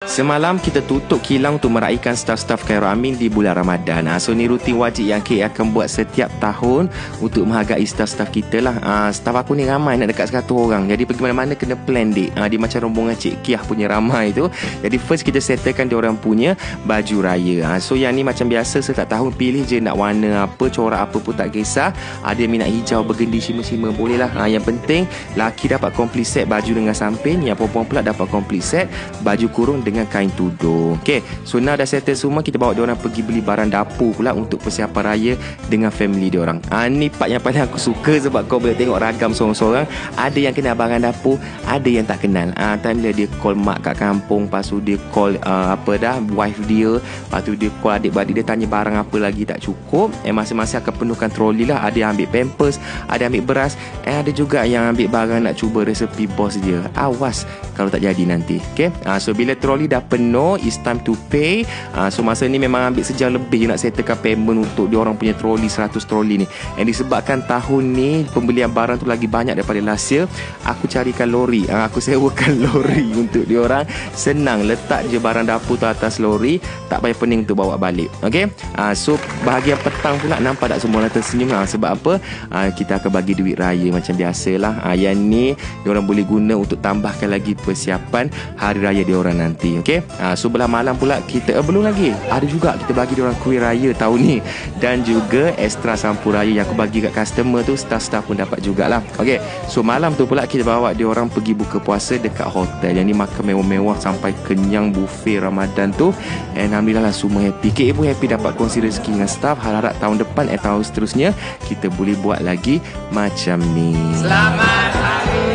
Semalam kita tutup kilang untuk meraihkan staf-staf Khairul Amin di bulan Ramadan. So ni rutin wajib yang KL akan buat setiap tahun untuk menghargai staf-staf kita lah. Staf aku ni ramai, nak dekat 100 orang. Jadi pergi mana-mana kena plan date. Dia macam rombongan Cik Kiah punya ramai tu. Jadi first kita settlekan diorang punya baju raya. So yang ni macam biasa setiap tahun pilih je nak warna apa, corak apa pun tak kisah. Ada yang minat hijau, bergendi, shimmer-shimmer boleh lah. Yang penting laki dapat complete set baju dengan samping, yang perempuan pula dapat complete set baju kurung dengan kain tudung. Okay, so now dah settle semua, kita bawa diorang pergi beli barang dapur pula untuk persiapan raya dengan family diorang. Ni part yang paling aku suka sebab kau boleh tengok ragam seorang-seorang. Ada yang kenal barang dapur, ada yang tak kenal. Time dia call mak kat kampung, lepas tu dia call wife dia, lepas tu dia call adik-beradik dia, tanya barang apa lagi tak cukup. Masing-masing akan penuhkan troli lah. Ada yang ambil pampers, ada yang ambil beras, ada juga yang ambil barang nak cuba resepi bos dia. Awas kalau tak jadi nanti. Okay, so bila troli dah penuh, it's time to pay. So masa ni memang ambil sejam lebih nak settlekan payment untuk diorang punya troli, 100 troli ni. And disebabkan tahun ni pembelian barang tu lagi banyak daripada last year, aku carikan lori, aku sewakan lori untuk diorang. Senang, letak je barang dapur tu atas lori, tak payah pening untuk bawa balik. Okay, so bahagian petang pula nampak tak semua orang tersenyum sebab apa? Kita akan bagi duit raya macam biasalah. Yang ni diorang boleh guna untuk tambahkan lagi persiapan hari raya diorang nanti. Okay, so belah malam pula kita belum lagi, ada juga kita bagi diorang kuih raya tahun ni, dan juga extra sampul raya yang aku bagi kat customer tu, staff-staff pun dapat jugalah. Okay, so malam tu pula kita bawa diorang pergi buka puasa dekat hotel. Yang ni makan mewah-mewah sampai kenyang, buffet Ramadan tu. And alhamdulillah lah semua happy. KA pun happy dapat kongsi rezeki dengan staff. Harap tahun depan tahun seterusnya kita boleh buat lagi macam ni. Selamat Hari